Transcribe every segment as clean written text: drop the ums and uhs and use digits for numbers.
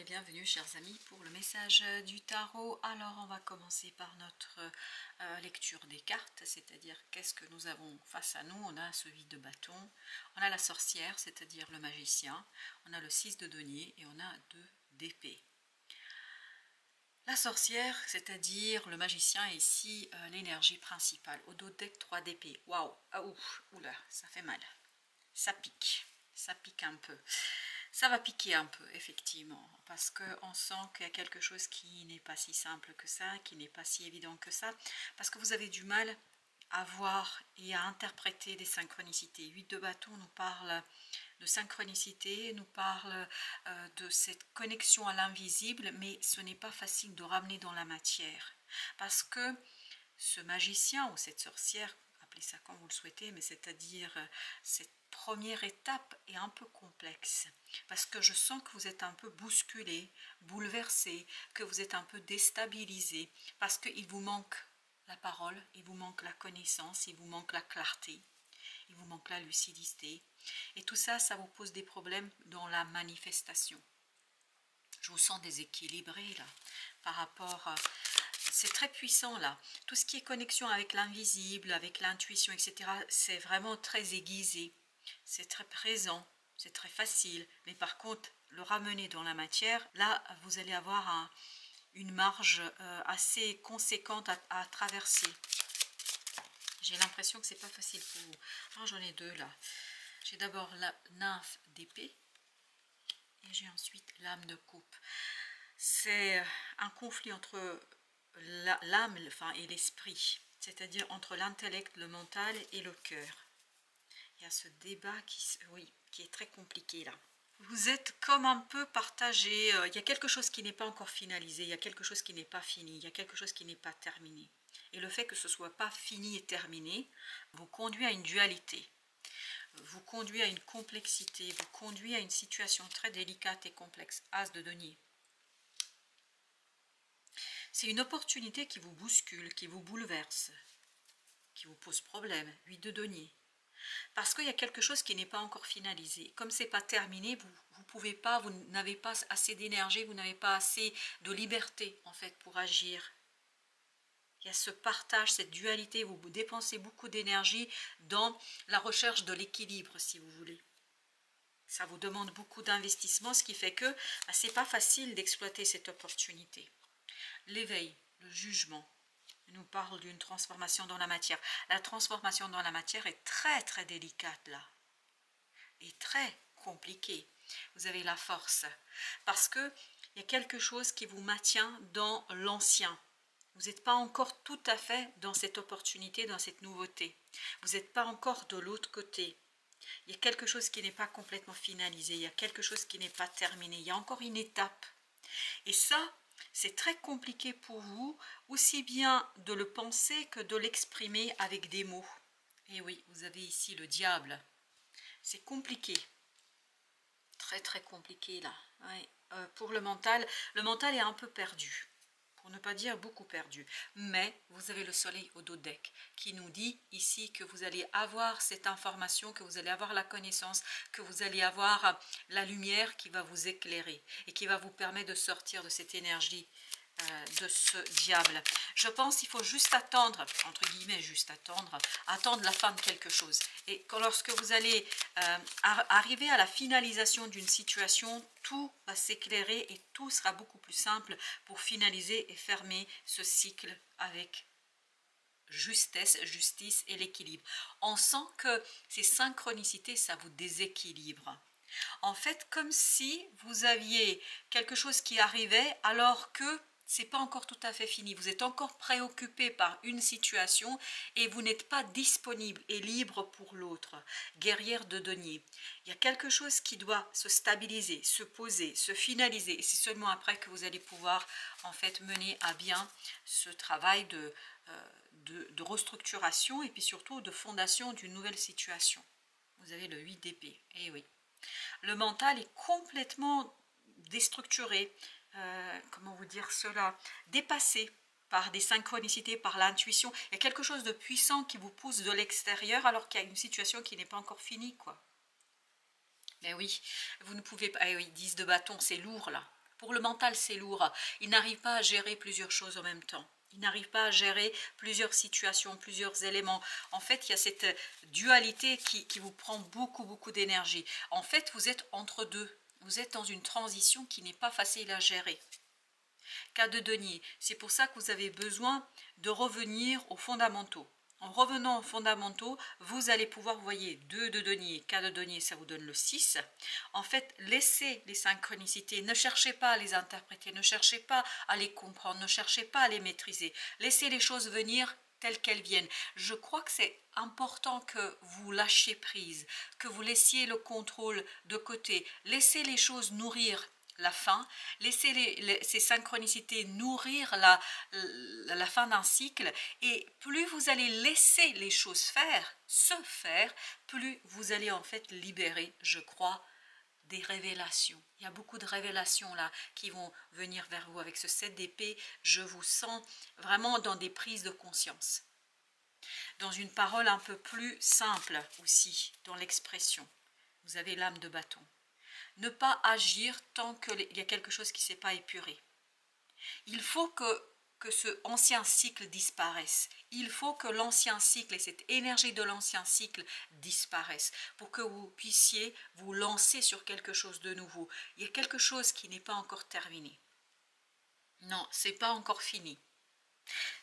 bienvenue chers amis pour le message du tarot. Alors on va commencer par notre lecture des cartes, c'est-à-dire qu'est-ce que nous avons face à nous. On a ce vide de bâton, on a la sorcière, c'est-à-dire le magicien, on a le 6 de denier et on a 2 d'épée. La sorcière, c'est-à-dire le magicien, est ici l'énergie principale. Au dos deck 3 d'épée. Waouh, ah, oula, ça fait mal. Ça pique un peu. Ça va piquer un peu, effectivement, parce qu'on sent qu'il y a quelque chose qui n'est pas si simple que ça, qui n'est pas si évident que ça, parce que vous avez du mal à voir et à interpréter des synchronicités. 8 de bâton nous parle de synchronicité, nous parle de cette connexion à l'invisible, mais ce n'est pas facile de ramener dans la matière, parce que ce magicien ou cette sorcière, appelez ça comme vous le souhaitez, mais c'est-à-dire cette première étape est un peu complexe, parce que je sens que vous êtes un peu bousculé, bouleversé, que vous êtes un peu déstabilisé, parce qu'il vous manque la parole, il vous manque la connaissance, il vous manque la clarté, il vous manque la lucidité, et tout ça, ça vous pose des problèmes dans la manifestation. Je vous sens déséquilibré là, par rapport à... C'est très puissant là. Tout ce qui est connexion avec l'invisible, avec l'intuition, etc., c'est vraiment très aiguisé. C'est très présent, c'est très facile. Mais par contre, le ramener dans la matière, là, vous allez avoir une marge assez conséquente à traverser. J'ai l'impression que c'est pas facile pour vous. Alors, j'en ai deux là. J'ai d'abord la nymphe d'épée et j'ai ensuite l'âme de coupe. C'est un conflit entre l'âme et l'esprit, c'est-à-dire entre l'intellect, le mental et le cœur. Il y a ce débat qui est très compliqué là. Vous êtes comme un peu partagé, il y a quelque chose qui n'est pas encore finalisé, il y a quelque chose qui n'est pas fini, il y a quelque chose qui n'est pas terminé. Et le fait que ce ne soit pas fini et terminé vous conduit à une dualité, vous conduit à une complexité, vous conduit à une situation très délicate et complexe. As de denier. C'est une opportunité qui vous bouscule, qui vous bouleverse, qui vous pose problème. 8 de denier. Parce qu'il y a quelque chose qui n'est pas encore finalisé. Comme ce n'est pas terminé, vous pouvez pas, vous n'avez pas assez d'énergie, vous n'avez pas assez de liberté en fait pour agir. Il y a ce partage, cette dualité, vous dépensez beaucoup d'énergie dans la recherche de l'équilibre si vous voulez. Ça vous demande beaucoup d'investissement, ce qui fait que ce n'est pas facile d'exploiter cette opportunité. L'éveil, le jugement, nous parle d'une transformation dans la matière. La transformation dans la matière est très très délicate là, et très compliquée. Vous avez la force, parce qu'il y a quelque chose qui vous maintient dans l'ancien. Vous n'êtes pas encore tout à fait dans cette opportunité, dans cette nouveauté. Vous n'êtes pas encore de l'autre côté. Il y a quelque chose qui n'est pas complètement finalisé, il y a quelque chose qui n'est pas terminé, il y a encore une étape. Et ça, c'est très compliqué pour vous, aussi bien de le penser que de l'exprimer avec des mots. Et oui, vous avez ici le diable. C'est compliqué. Très très compliqué là. Ouais. Pour le mental est un peu perdu. Pour ne pas dire beaucoup perdu. Mais vous avez le soleil au dos deck qui nous dit ici que vous allez avoir cette information, que vous allez avoir la connaissance, que vous allez avoir la lumière qui va vous éclairer et qui va vous permettre de sortir de cette énergie de ce diable. Je pense qu'il faut juste attendre, entre guillemets juste attendre la fin de quelque chose. Et lorsque vous allez arriver à la finalisation d'une situation, tout va s'éclairer et tout sera beaucoup plus simple pour finaliser et fermer ce cycle avec justesse, justice et l'équilibre. On sent que ces synchronicités, ça vous déséquilibre. En fait, comme si vous aviez quelque chose qui arrivait alors que c'est pas encore tout à fait fini. Vous êtes encore préoccupé par une situation et vous n'êtes pas disponible et libre pour l'autre. Guerrière de denier. Il y a quelque chose qui doit se stabiliser, se poser, se finaliser. Et c'est seulement après que vous allez pouvoir en fait mener à bien ce travail de restructuration et puis surtout de fondation d'une nouvelle situation. Vous avez le 8 d'épée. Eh oui. Le mental est complètement déstructuré, comment vous dire cela, dépassé par des synchronicités, par l'intuition. Il y a quelque chose de puissant qui vous pousse de l'extérieur alors qu'il y a une situation qui n'est pas encore finie, quoi. Mais oui, vous ne pouvez pas... Eh oui, 10 de bâton, c'est lourd là. Pour le mental, c'est lourd. Il n'arrive pas à gérer plusieurs choses en même temps. Il n'arrive pas à gérer plusieurs situations, plusieurs éléments. En fait, il y a cette dualité qui vous prend beaucoup d'énergie. En fait, vous êtes entre deux. Vous êtes dans une transition qui n'est pas facile à gérer. Cas de denier, c'est pour ça que vous avez besoin de revenir aux fondamentaux. En revenant aux fondamentaux, vous allez pouvoir, vous voyez, 2 de denier, cas de denier, ça vous donne le 6. En fait, laissez les synchronicités, ne cherchez pas à les interpréter, ne cherchez pas à les comprendre, ne cherchez pas à les maîtriser. Laissez les choses venir telles qu'elles viennent. Je crois que c'est important que vous lâchiez prise, que vous laissiez le contrôle de côté. Laissez les choses nourrir la fin, laissez ces synchronicités nourrir la fin d'un cycle, et plus vous allez laisser les choses se faire, plus vous allez en fait libérer, je crois, des révélations. Il y a beaucoup de révélations là qui vont venir vers vous avec ce 7 d'épée. Je vous sens vraiment dans des prises de conscience, dans une parole un peu plus simple aussi, dans l'expression. Vous avez l'âme de bâton. Ne pas agir tant qu'il y a quelque chose qui ne s'est pas épuré. Il faut que ce ancien cycle disparaisse. Il faut que l'ancien cycle et cette énergie de l'ancien cycle disparaissent pour que vous puissiez vous lancer sur quelque chose de nouveau. Il y a quelque chose qui n'est pas encore terminé. Non, ce n'est pas encore fini.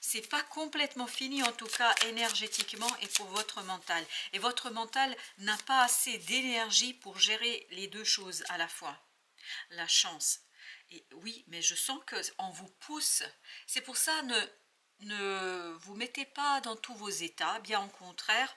C'est pas complètement fini, en tout cas énergétiquement et pour votre mental. Et votre mental n'a pas assez d'énergie pour gérer les deux choses à la fois. La chance. Et oui, mais je sens qu'on vous pousse. C'est pour ça, ne vous mettez pas dans tous vos états, bien au contraire.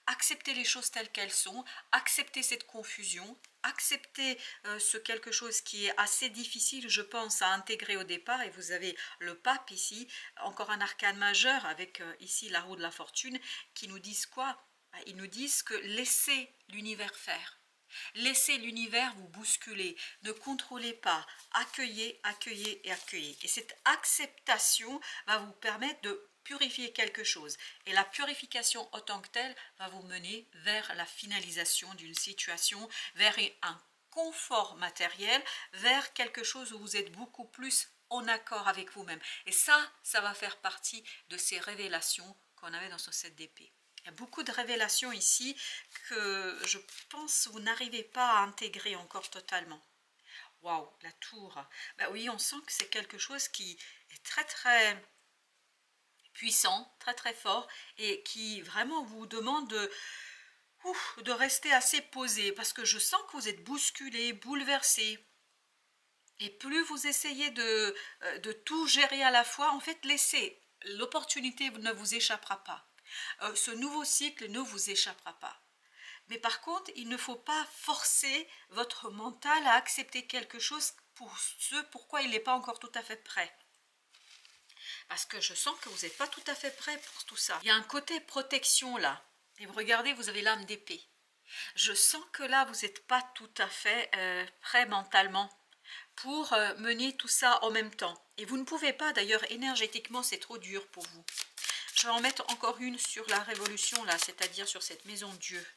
Acceptez les choses telles qu'elles sont, acceptez cette confusion, acceptez ce quelque chose qui est assez difficile, je pense, à intégrer au départ. Et vous avez le pape ici, encore un arcane majeur avec ici la roue de la fortune, qui nous disent quoi? Ils nous disent que laissez l'univers faire. Laissez l'univers vous bousculer, ne contrôlez pas, accueillez, accueillez et accueillez. Et cette acceptation va vous permettre de purifier quelque chose. Et la purification en tant que telle va vous mener vers la finalisation d'une situation, vers un confort matériel, vers quelque chose où vous êtes beaucoup plus en accord avec vous-même. Et ça va faire partie de ces révélations qu'on avait dans ce 7 d'épée. Il y a beaucoup de révélations ici que je pense que vous n'arrivez pas à intégrer encore totalement. Waouh, la tour. Ben oui, on sent que c'est quelque chose qui est très puissant, très fort, et qui vraiment vous demande de rester assez posé, parce que je sens que vous êtes bousculé, bouleversé. Et plus vous essayez de tout gérer à la fois, en fait, laissez. L'opportunité ne vous échappera pas. Ce nouveau cycle ne vous échappera pas. Mais par contre, il ne faut pas forcer votre mental à accepter quelque chose pour ce pourquoi il n'est pas encore tout à fait prêt. Parce que je sens que vous n'êtes pas tout à fait prêt pour tout ça. Il y a un côté protection là. Et vous regardez, vous avez l'âme d'épée. Je sens que là, vous n'êtes pas tout à fait prêt mentalement pour mener tout ça en même temps. Et vous ne pouvez pas, d'ailleurs, énergétiquement, c'est trop dur pour vous. Je vais en mettre encore une sur la révolution, là, c'est-à-dire sur cette maison de Dieu.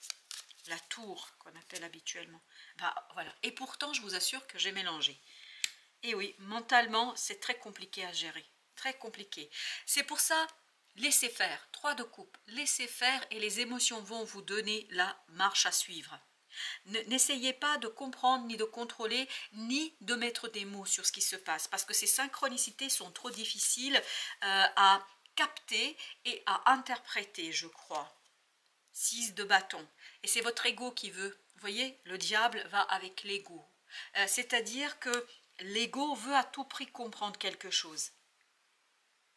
La tour, qu'on appelle habituellement. Bah, voilà. Et pourtant, je vous assure que j'ai mélangé. Et oui, mentalement, c'est très compliqué à gérer. Très compliqué. C'est pour ça, laissez faire. 3 de coupe. Laissez faire et les émotions vont vous donner la marche à suivre. N'essayez pas de comprendre, ni de contrôler, ni de mettre des mots sur ce qui se passe. Parce que ces synchronicités sont trop difficiles à capter et à interpréter, je crois. 6 de bâton. Et c'est votre ego qui veut. Vous voyez, le diable va avec l'ego. C'est-à-dire que l'ego veut à tout prix comprendre quelque chose.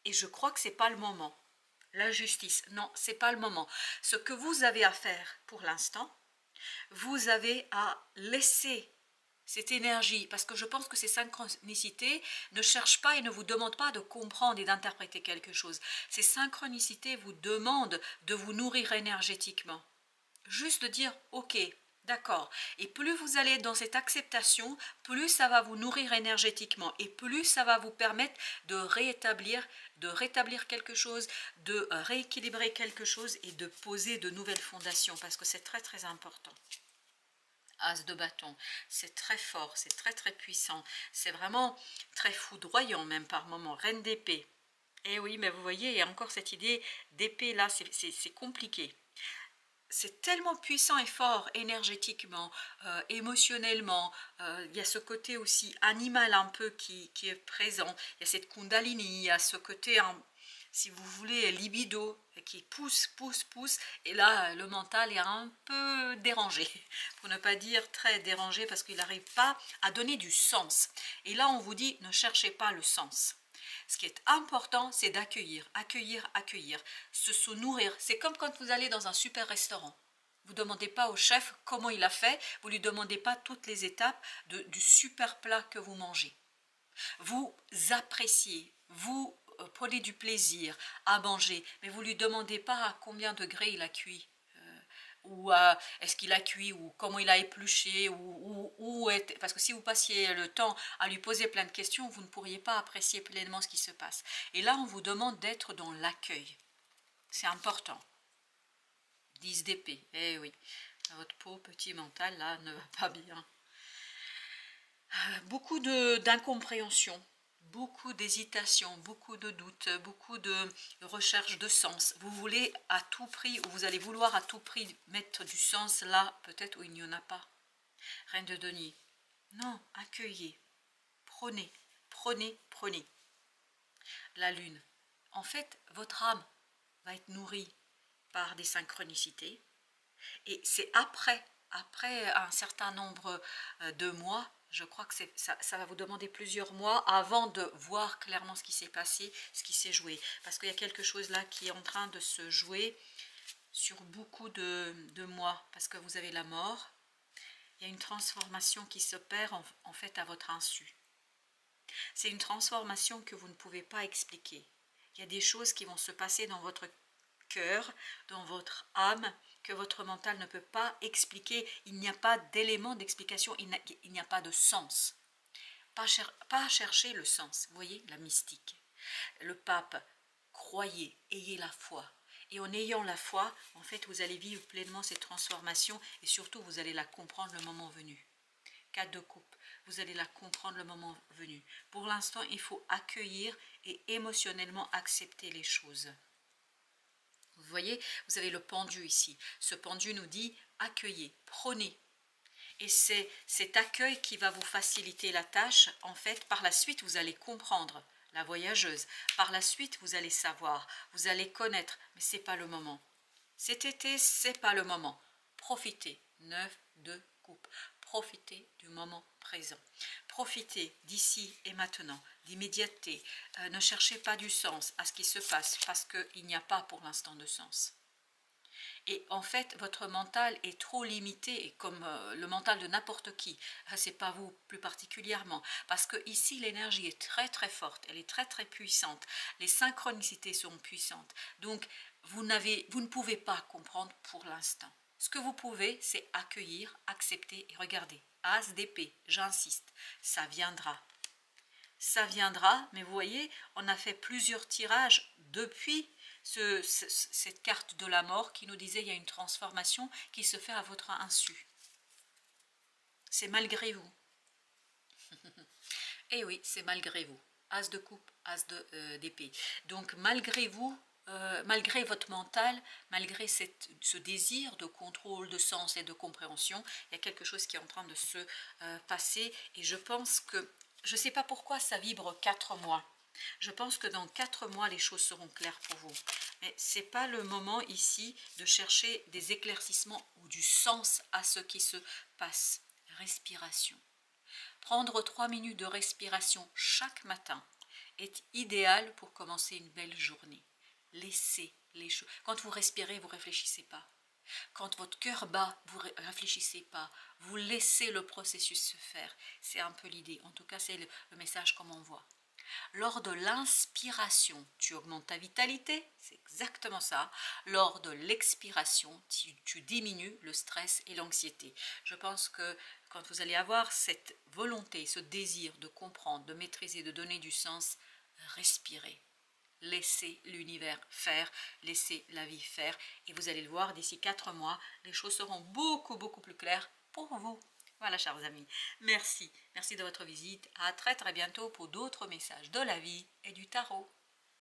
Et je crois que ce n'est pas le moment. La justice, non, ce n'est pas le moment. Ce que vous avez à faire pour l'instant, vous avez à laisser cette énergie, parce que je pense que ces synchronicités ne cherchent pas et ne vous demandent pas de comprendre et d'interpréter quelque chose. Ces synchronicités vous demandent de vous nourrir énergétiquement. Juste de dire, ok, d'accord. Et plus vous allez dans cette acceptation, plus ça va vous nourrir énergétiquement et plus ça va vous permettre de rétablir quelque chose, de rééquilibrer quelque chose et de poser de nouvelles fondations, parce que c'est très important. As de bâton, c'est très fort, c'est très très puissant, c'est vraiment très foudroyant même par moments. Reine d'épée, et oui, mais vous voyez, il y a encore cette idée d'épée là, c'est compliqué. C'est tellement puissant et fort énergétiquement, émotionnellement. Il y a ce côté aussi animal un peu qui est présent. Il y a cette kundalini, il y a ce côté, si vous voulez, libido qui pousse, pousse, pousse. Et là, le mental est un peu dérangé, pour ne pas dire très dérangé, parce qu'il n'arrive pas à donner du sens. Et là, on vous dit, ne cherchez pas le sens. Ce qui est important, c'est d'accueillir, accueillir, accueillir, se nourrir. C'est comme quand vous allez dans un super restaurant. Vous ne demandez pas au chef comment il a fait, vous ne lui demandez pas toutes les étapes du super plat que vous mangez. Vous appréciez, vous prenez du plaisir à manger, mais vous ne lui demandez pas à combien de degrés il a cuit. Ou est-ce qu'il a cuit, ou comment il a épluché, parce que si vous passiez le temps à lui poser plein de questions, vous ne pourriez pas apprécier pleinement ce qui se passe. Et là, on vous demande d'être dans l'accueil. C'est important. 10 d'épée, eh oui, votre peau, petit mental, là, ne va pas bien. Beaucoup d'incompréhension, beaucoup d'hésitation, beaucoup de doutes, beaucoup de recherche de sens. Vous voulez à tout prix, ou vous allez vouloir à tout prix mettre du sens là, peut-être où il n'y en a pas. Reine de denier. Non, accueillez, prenez, prenez, prenez. La lune. En fait, votre âme va être nourrie par des synchronicités. Et c'est après un certain nombre de mois, je crois que ça va vous demander plusieurs mois avant de voir clairement ce qui s'est passé, ce qui s'est joué. Parce qu'il y a quelque chose là qui est en train de se jouer sur beaucoup de mois. Parce que vous avez la mort, il y a une transformation qui s'opère en fait à votre insu. C'est une transformation que vous ne pouvez pas expliquer. Il y a des choses qui vont se passer dans votre cœur, dans votre âme, que votre mental ne peut pas expliquer. Il n'y a pas d'élément d'explication, il n'y a pas de sens. Pas chercher le sens, vous voyez, la mystique. Le pape, croyez, ayez la foi. Et en ayant la foi, en fait, vous allez vivre pleinement cette transformation et surtout, vous allez la comprendre le moment venu. 4 de coupe, vous allez la comprendre le moment venu. Pour l'instant, il faut accueillir et émotionnellement accepter les choses. Vous voyez, vous avez le pendu ici. Ce pendu nous dit accueillez, prenez. Et c'est cet accueil qui va vous faciliter la tâche. En fait, par la suite, vous allez comprendre la voyageuse. Par la suite, vous allez savoir, vous allez connaître, mais ce n'est pas le moment. Cet été, ce n'est pas le moment. Profitez. 9 de coupe. Profitez du moment présent. Profitez d'ici et maintenant, d'immédiateté. Ne cherchez pas du sens à ce qui se passe parce qu'il n'y a pas pour l'instant de sens. Et en fait, votre mental est trop limité, comme le mental de n'importe qui. C'est pas vous plus particulièrement, parce que ici l'énergie est très très forte, elle est très très puissante. Les synchronicités sont puissantes, donc vous ne pouvez pas comprendre pour l'instant. Ce que vous pouvez, c'est accueillir, accepter et regarder. As d'épée, j'insiste, ça viendra. Ça viendra, mais vous voyez, on a fait plusieurs tirages depuis cette carte de la mort qui nous disait il y a une transformation qui se fait à votre insu. C'est malgré vous. Et oui, c'est malgré vous. As de coupe, as d'épée. Donc malgré vous, malgré votre mental, malgré ce désir de contrôle, de sens et de compréhension, il y a quelque chose qui est en train de se passer. Et je pense que, je ne sais pas pourquoi ça vibre 4 mois. Je pense que dans 4 mois, les choses seront claires pour vous. Mais ce n'est pas le moment ici de chercher des éclaircissements ou du sens à ce qui se passe. Respiration. Prendre 3 minutes de respiration chaque matin est idéal pour commencer une belle journée. Laissez les choses. Quand vous respirez, vous ne réfléchissez pas. Quand votre cœur bat, vous ne réfléchissez pas. Vous laissez le processus se faire. C'est un peu l'idée. En tout cas, c'est le message qu'on m'envoie. Lors de l'inspiration, tu augmentes ta vitalité, c'est exactement ça. Lors de l'expiration, tu diminues le stress et l'anxiété. Je pense que quand vous allez avoir cette volonté, ce désir de comprendre, de maîtriser, de donner du sens, respirez. Laissez l'univers faire, laissez la vie faire. Et vous allez le voir, d'ici 4 mois, les choses seront beaucoup, beaucoup plus claires pour vous. Voilà, chers amis, merci. Merci de votre visite. À très très bientôt pour d'autres messages de la vie et du tarot.